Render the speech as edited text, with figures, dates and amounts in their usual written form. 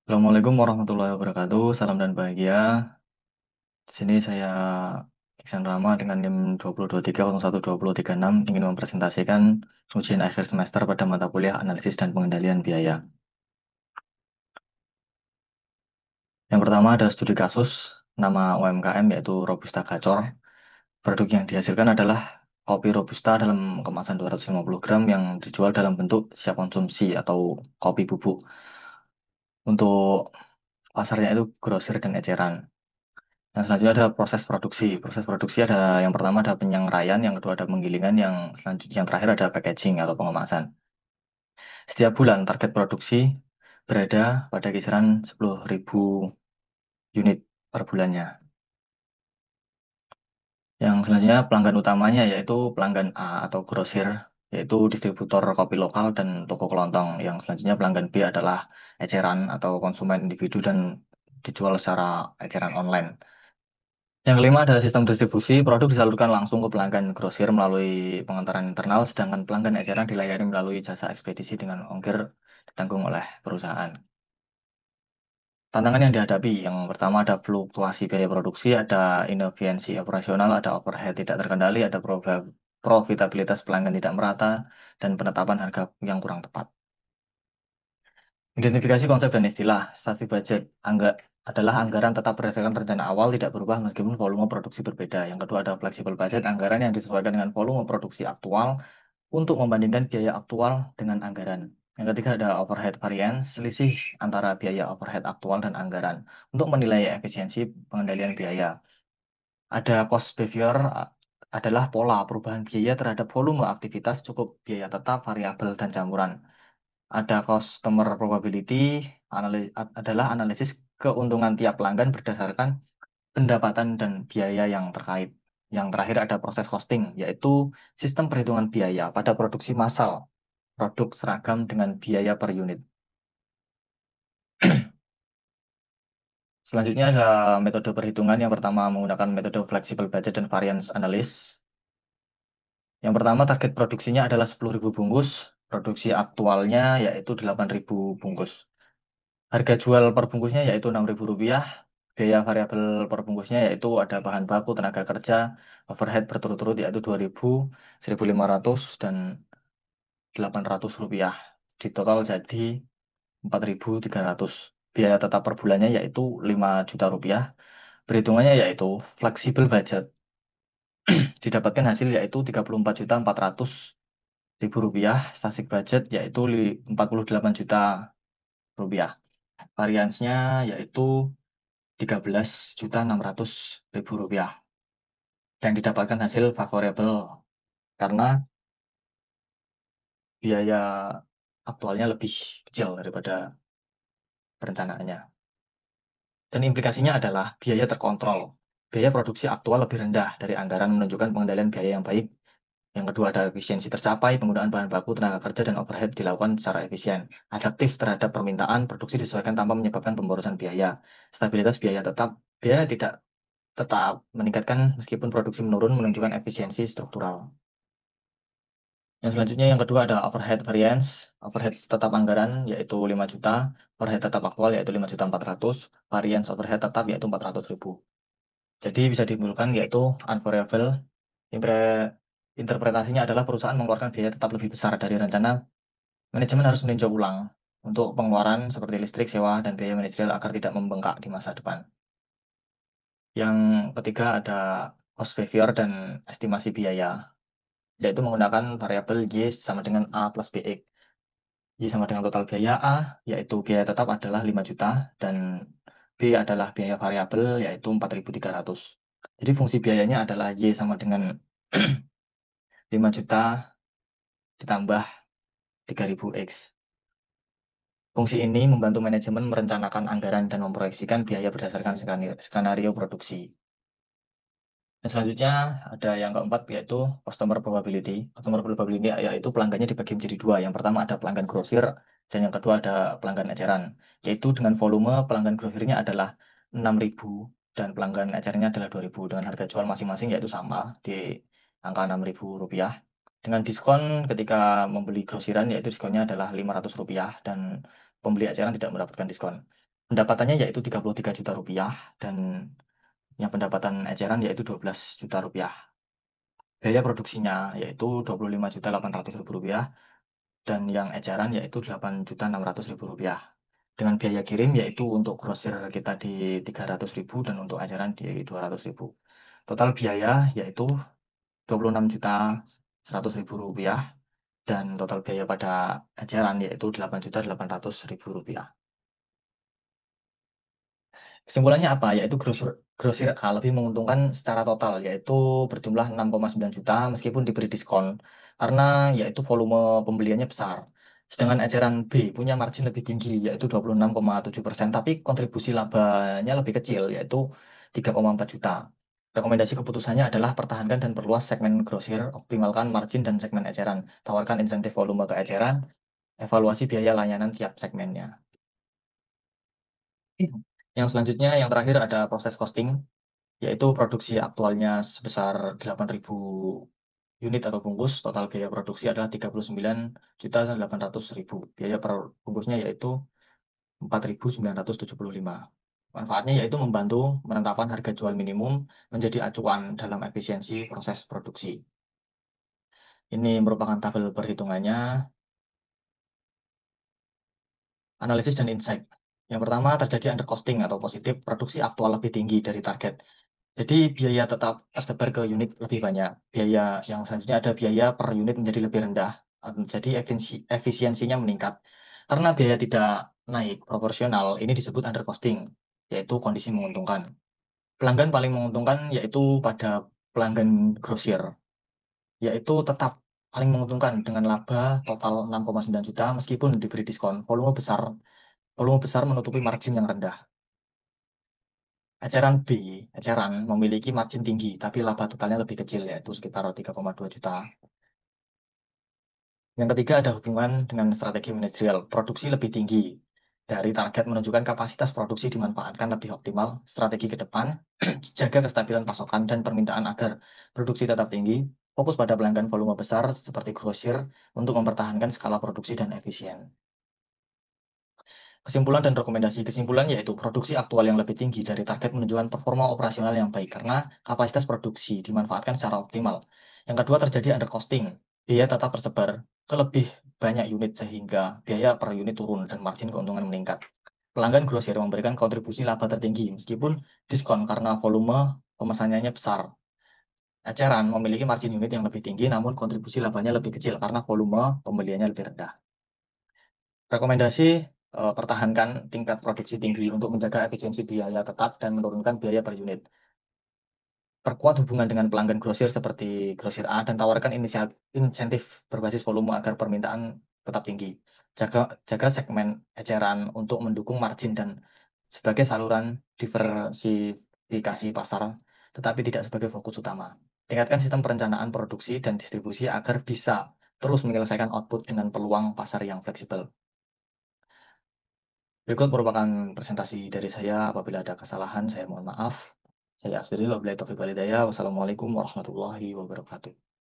Assalamualaikum warahmatullahi wabarakatuh. Salam dan bahagia. Di sini saya Iksan Rama dengan NIM 2023012036 ingin mempresentasikan ujian akhir semester pada mata kuliah analisis dan pengendalian biaya. Yang pertama ada studi kasus nama UMKM yaitu Robusta Gacor. Produk yang dihasilkan adalah kopi Robusta dalam kemasan 250 gram yang dijual dalam bentuk siap konsumsi atau kopi bubuk. Untuk pasarnya itu grosir dan eceran. Yang selanjutnya ada proses produksi. Proses produksi ada yang pertama ada penyangraian, yang kedua ada penggilingan, yang selanjutnya yang terakhir ada packaging atau pengemasan. Setiap bulan target produksi berada pada kisaran 10.000 unit per bulannya. Yang selanjutnya pelanggan utamanya yaitu pelanggan A atau grosir, yaitu distributor kopi lokal dan toko kelontong. Yang selanjutnya pelanggan B adalah eceran atau konsumen individu dan dijual secara eceran online. Yang kelima ada sistem distribusi, produk disalurkan langsung ke pelanggan grosir melalui pengantaran internal, sedangkan pelanggan eceran dilayani melalui jasa ekspedisi dengan ongkir ditanggung oleh perusahaan. Tantangan yang dihadapi, yang pertama ada fluktuasi biaya produksi, ada inefisiensi operasional, ada overhead tidak terkendali, ada profitabilitas pelanggan tidak merata, dan penetapan harga yang kurang tepat. Identifikasi konsep dan istilah. Stasi budget adalah anggaran tetap berdasarkan rencana awal tidak berubah meskipun volume produksi berbeda. Yang kedua ada flexible budget, anggaran yang disesuaikan dengan volume produksi aktual untuk membandingkan biaya aktual dengan anggaran. Yang ketiga ada overhead variance, selisih antara biaya overhead aktual dan anggaran untuk menilai efisiensi pengendalian biaya. Ada cost behavior adalah pola perubahan biaya terhadap volume aktivitas cukup biaya tetap, variabel, dan campuran. Ada customer probability adalah analisis keuntungan tiap pelanggan berdasarkan pendapatan dan biaya yang terkait. Yang terakhir ada proses costing, yaitu sistem perhitungan biaya pada produksi massal, produk seragam dengan biaya per unit. Selanjutnya ada metode perhitungan. Yang pertama menggunakan metode flexible budget dan variance analysis. Yang pertama target produksinya adalah 10.000 bungkus, produksi aktualnya yaitu 8.000 bungkus. Harga jual per bungkusnya yaitu Rp6.000, biaya variabel per bungkusnya yaitu ada bahan baku, tenaga kerja, overhead berturut-turut yaitu 2.000, 1.500, dan Rp800. Di total jadi 4.300. Biaya tetap per bulannya yaitu Rp5 juta. Perhitungannya yaitu fleksibel budget. Didapatkan hasil yaitu Rp38.400.000. Static budget yaitu Rp48 juta. Variansnya yaitu Rp13.600.000. Dan didapatkan hasil favorable karena biaya aktualnya lebih kecil daripada perencanaannya. Dan implikasinya adalah biaya terkontrol. Biaya produksi aktual lebih rendah dari anggaran menunjukkan pengendalian biaya yang baik. Yang kedua ada efisiensi tercapai, penggunaan bahan baku, tenaga kerja, dan overhead dilakukan secara efisien. Adaptif terhadap permintaan, produksi disesuaikan tanpa menyebabkan pemborosan biaya. Stabilitas biaya tetap, biaya tidak tetap meningkatkan meskipun produksi menurun menunjukkan efisiensi struktural. Yang selanjutnya yang kedua ada overhead variance. Overhead tetap anggaran yaitu 5 juta, overhead tetap aktual yaitu 5.400.000, variance overhead tetap yaitu 400.000. Jadi bisa disimpulkan yaitu unvariable. Interpretasinya adalah perusahaan mengeluarkan biaya tetap lebih besar dari rencana. Manajemen harus meninjau ulang untuk pengeluaran seperti listrik, sewa, dan biaya manajerial agar tidak membengkak di masa depan. Yang ketiga ada cost behavior dan estimasi biaya, yaitu menggunakan variabel Y sama dengan A plus BX. Y sama dengan total biaya A, yaitu biaya tetap adalah 5 juta, dan B adalah biaya variabel, yaitu 4.300. Jadi fungsi biayanya adalah Y sama dengan 5 juta ditambah 3.000X. Fungsi ini membantu manajemen merencanakan anggaran dan memproyeksikan biaya berdasarkan skenario produksi. Dan selanjutnya ada yang keempat yaitu customer probability. Customer probability yaitu pelanggannya dibagi menjadi dua. Yang pertama ada pelanggan grosir dan yang kedua ada pelanggan eceran. Yaitu dengan volume pelanggan grosirnya adalah 6.000 dan pelanggan ecernya adalah 2.000 dengan harga jual masing-masing yaitu sama di angka Rp6.000. Dengan diskon ketika membeli grosiran yaitu diskonnya adalah Rp500 dan pembeli eceran tidak mendapatkan diskon. Pendapatannya yaitu Rp33 juta dan yang pendapatan eceran yaitu Rp12 juta. Biaya produksinya yaitu Rp25.800.000 dan yang eceran yaitu Rp8.600.000. Dengan biaya kirim yaitu untuk grosir kita di 300.000 dan untuk eceran di 200.000. Total biaya yaitu Rp26.100.000 dan total biaya pada eceran yaitu Rp8.800.000. Kesimpulannya apa? Yaitu grosir A lebih menguntungkan secara total, yaitu berjumlah 6,9 juta meskipun diberi diskon, karena yaitu volume pembeliannya besar. Sedangkan eceran B punya margin lebih tinggi, yaitu 26,7%, tapi kontribusi labanya lebih kecil, yaitu 3,4 juta. Rekomendasi keputusannya adalah pertahankan dan perluas segmen grosir, optimalkan margin dan segmen eceran, tawarkan insentif volume ke eceran, evaluasi biaya layanan tiap segmennya. Yang selanjutnya, yang terakhir ada proses costing, yaitu produksi aktualnya sebesar 8.000 unit atau bungkus, total biaya produksi adalah 39.800.000. Biaya per bungkusnya yaitu 4.975. Manfaatnya yaitu membantu menetapkan harga jual minimum menjadi acuan dalam efisiensi proses produksi. Ini merupakan tabel perhitungannya, analisis dan insight. Yang pertama, terjadi undercosting atau positif, produksi aktual lebih tinggi dari target. Jadi biaya tetap tersebar ke unit lebih banyak. Biaya yang selanjutnya ada biaya per unit menjadi lebih rendah. Jadi efisiensinya meningkat. Karena biaya tidak naik proporsional, ini disebut under costing, yaitu kondisi menguntungkan. Pelanggan paling menguntungkan yaitu pada pelanggan grosir, yaitu tetap paling menguntungkan dengan laba total 6,9 juta meskipun diberi diskon. Volume besar menutupi margin yang rendah. Eceran B, eceran memiliki margin tinggi, tapi laba totalnya lebih kecil, yaitu sekitar 3,2 juta. Yang ketiga ada hubungan dengan strategi manajerial. Produksi lebih tinggi dari target menunjukkan kapasitas produksi dimanfaatkan lebih optimal. Strategi ke depan, jaga kestabilan pasokan dan permintaan agar produksi tetap tinggi. Fokus pada pelanggan volume besar seperti grosir untuk mempertahankan skala produksi dan efisien. Kesimpulan dan rekomendasi. Kesimpulan yaitu produksi aktual yang lebih tinggi dari target menunjukkan performa operasional yang baik karena kapasitas produksi dimanfaatkan secara optimal. Yang kedua terjadi undercosting. Biaya tetap tersebar ke lebih banyak unit sehingga biaya per unit turun dan margin keuntungan meningkat. Pelanggan grosir memberikan kontribusi laba tertinggi meskipun diskon karena volume pemesanannya besar. Eceran memiliki margin unit yang lebih tinggi namun kontribusi labanya lebih kecil karena volume pembeliannya lebih rendah. Rekomendasi, pertahankan tingkat produksi tinggi untuk menjaga efisiensi biaya tetap dan menurunkan biaya per unit. Perkuat hubungan dengan pelanggan grosir seperti grosir A dan tawarkan insentif berbasis volume agar permintaan tetap tinggi. Jaga segmen eceran untuk mendukung margin dan sebagai saluran diversifikasi pasar, tetapi tidak sebagai fokus utama. Tingkatkan sistem perencanaan produksi dan distribusi agar bisa terus menyelesaikan output dengan peluang pasar yang fleksibel. Berikut merupakan presentasi dari saya. Apabila ada kesalahan, saya mohon maaf. Saya akhiri. Wabillahi taufiq wal hidayah. Wassalamualaikum warahmatullahi wabarakatuh.